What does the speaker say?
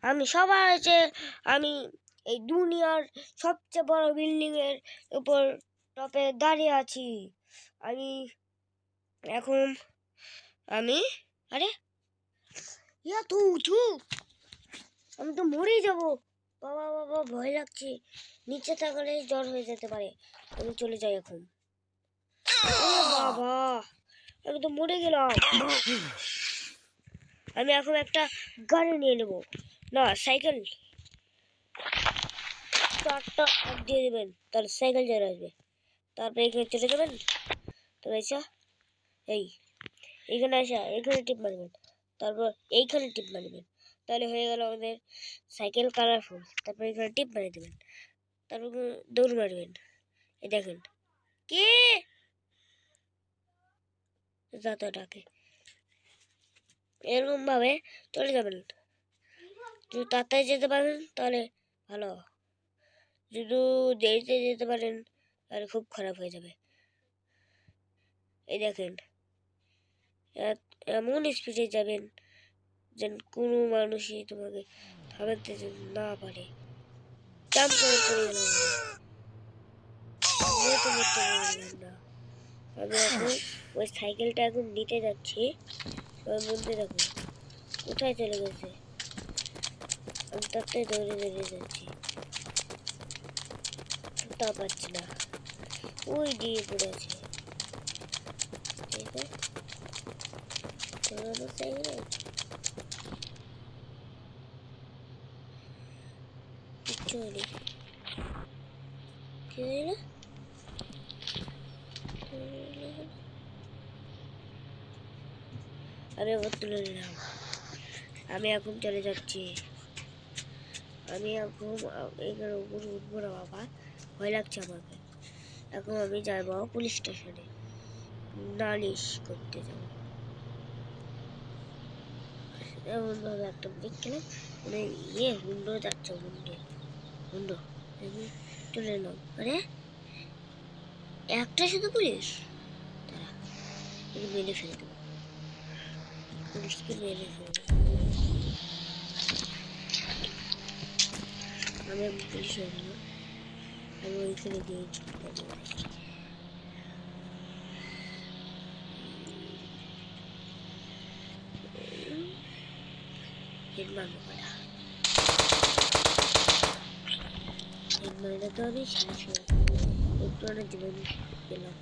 আমি সবার যে আমি এই দুনিয়ার সবচেয়ে বড় বিল্ডিং এর উপর টপে দাঁড়িয়ে আছি। আমি এখন আমি আরে ইয়া তো উঠু, আমি তো মরেই যাব। বাবা বাবা ভয় লাগছে, নিচে থাকলে জ্বর হয়ে যেতে পারে। আমি চলে যাই এখন। ও বাবা, আমি তো মরে গেলাম। আমি এখন একটা গাড়ি নিয়ে নেব, না সাইকেল। চারটা হাত দিয়ে দেবেন, তাহলে সাইকেল চলে আসবে। তারপরে এখানে চলে যাবেন, তবে এসা এইখানে আসা এখানে টিপ মারবেন, তারপর এইখানে টিপ মারবেন, তাহলে হয়ে গেল আমাদের সাইকেল কালারফুল। তারপর এখানে টিপ মারি দেবেন, তারপর দৌড় মারবেন। এই দেখেন কে যাতে ডাকে, এরকম ভাবে চলে যাবেন। যদি তাড়াতাড়ি যেতে পারেন তাহলে ভালো, যদি দেরিতে যেতে পারেন তাহলে খুব খারাপ হয়ে যাবে। এই দেখেন এমন স্পিডে যাবেন যেন কোনো মানুষই তোমাকে থামাতে না পারে। জাম করে পড়ে গেলাম না। আমি এখন ওই সাইকেলটা এখন নিতে যাচ্ছি। বলতে দেখো কোথায় চলে গেছে, আমি তাতে দৌড়ে দৌড়ে যাচ্ছি, তা পাচ্ছি না, ওই দিয়ে পড়ে আছে। সাইকেলে কিচ্ছু হয়নি, কি হইলো? আমি আবার তুলে নিলাম। আমি এখন চলে যাচ্ছি। আমি এখন এখানে উপরে উঠবো না বাবা, ভয় লাগছে আমাকে। এখন আমি যাবো পুলিশ স্টেশনে, নালিশ করতে যাবো। এমন ভাবে একটা ব্রেক খেলাম, মানে হুন্ডো যাচ্ছে, হুন্ডো চলে এলাম। আরে একটা শুধু পুলিশ, তারা মেরে ফেলে দেবো, পুলিশকে মেরে ফেলে দেবো। আমি পুলিশ হয়ে গেলাম, আমি ওইখানে গিয়েছি। হেড মারলে তো আমি শেষ হয়ে একটু অনেক জীবন পেলাম।